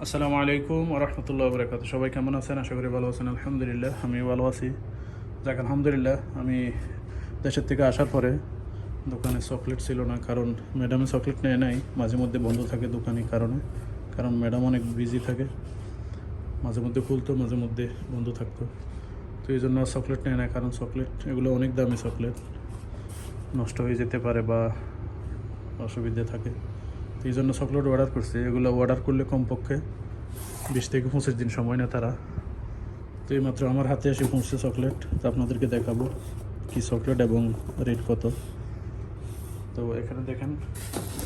আসসালামু আলাইকুম ওয়া রাহমাতুল্লাহি ওয়া বারাকাতুহু। সবাই কেমন আছেন? আশা করি ভালো আছেন। আলহামদুলিল্লাহ আমি ভালো আছি। যাক আলহামদুলিল্লাহ, আমি দেশের থেকে আসার পরে দোকানে চকলেট ছিল না, কারণ ম্যাডামে চকলেট নেয় নাই। মাঝে মধ্যে বন্ধ থাকে দোকানের কারণে, কারণ ম্যাডাম অনেক বিজি থাকে। মাঝে মধ্যে খুলতো, মাঝে মধ্যে বন্ধ থাকতো। তো এই জন্য চকলেট নেয় না, কারণ চকলেট এগুলো অনেক দামি চকলেট, নষ্ট হয়ে যেতে পারে বা অসুবিধে থাকে। তো এই জন্য চকলেট অর্ডার করছি। এগুলো অর্ডার করলে কমপক্ষে 20 থেকে 25 দিন সময় নেয় তারা। তো এইমাত্র আমার হাতে এসে পৌঁছছে চকলেট। তো আপনাদেরকে দেখাবো কি চকলেট এবং রেট কত। তো এখানে দেখেন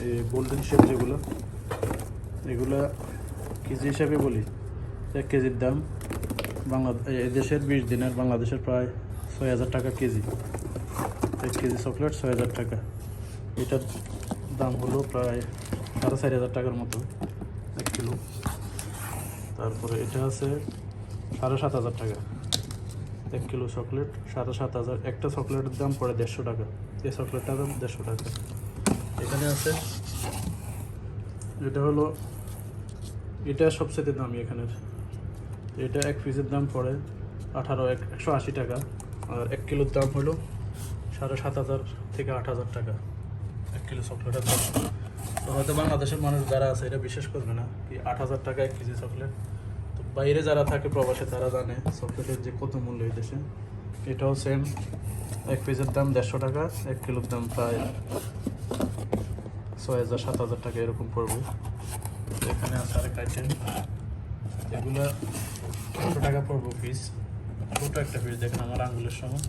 এই গোল্ডেন শেপ যেগুলো, এগুলো কেজি হিসাবে বলি 1 কেজির দাম এদেশের 20 দিনের বাংলাদেশের প্রায় 6,000 টাকা কেজি। 1 কেজি চকলেট 6,000 টাকা। এটার দাম হলো প্রায় 4,500 টাকার মতো 1 কিলো। তারপরে এটা আছে 7,500 টাকা 1 কিলো চকলেট, 7,500। একটা চকলেটের দাম পড়ে 150 টাকা। এই চকলেটটার দাম 150 টাকা। এখানে আছে, এটা সবচেয়ে দামি এখানের। এটা 1 পিসের দাম পড়ে 180 টাকা। আর 1 কিলোর দাম হলো 7,500 থেকে 8,000 টাকা 1 কিলো চকলেটের দাম। তো হয়তো বাংলাদেশের মানুষ যারা আছে এটা বিশ্বাস করবে না কি 8,000 টাকা 1 কেজি চকলেট। তো বাইরে যারা থাকে প্রবাসে তারা জানে চকলেটের যে কত মূল্য এই দেশে। এটাও সেম, 1 পিসের দাম 150 টাকা, 1 কিলোর দাম প্রায় 6,000 7,000 টাকা এরকম পড়বে। এখানে আছে আরেক আইটেম, এগুলো 100 টাকা পড়বো পিস। ছোটো একটা পিস দেখেন আমার আঙ্গুলের সময়,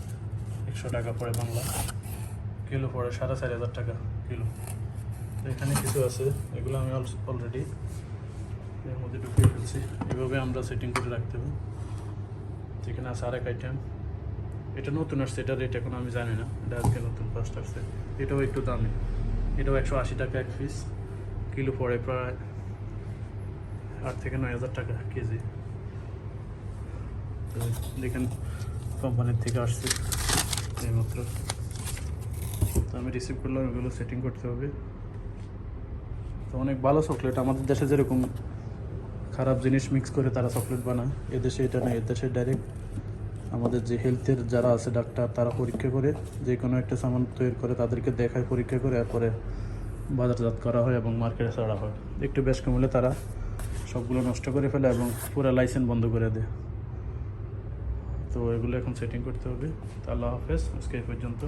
100 টাকা পড়ে বাংলা। কিলো পড়ে 4,500 টাকা কিলো। তো এখানে কিছু আছে, এগুলো আমি অলরেডি এর মধ্যে ঢুকিয়ে ফেলছি। এভাবে আমরা সেটিং করে রাখতে হবে। এখানে আছে আরেক আইটেম, এটা নতুন আসছে, এটা রেট এখন আমি জানি না, এটা আজকে নতুন ফার্স্ট আসছে। এটাও একটু দামি, এটাও 180 টাকা 1 পিস। কিলো পড়ে প্রায় 8 থেকে 9,000 টাকা কেজি। তো দেখেন কোম্পানির থেকে আসছে এইমাত্র। তো আমি রিসিভ করলাম, এগুলো সেটিং করতে হবে। তো অনেক ভালো চকলেট। আমাদের দেশে যেরকম খারাপ জিনিস মিক্স করে তারা চকলেট বানায়, এদেশে এটা না। এদেশে ডাইরেক্ট আমাদের যে হেলথের যারা আছে ডাক্তার, তারা পরীক্ষা করে যে কোনো একটা সামান তৈরি করে তাদেরকে দেখায়, পরীক্ষা করে এরপরে বাজারজাত করা হয় এবং মার্কেটে ছাড়া হয়। একটু বেশ কম হলে তারা সবগুলো নষ্ট করে ফেলে এবং পুরো লাইসেন্স বন্ধ করে দেয়। তো এগুলো এখন সেটিং করতে হবে। তো আল্লাহ হাফেজ, আজকে এই পর্যন্ত।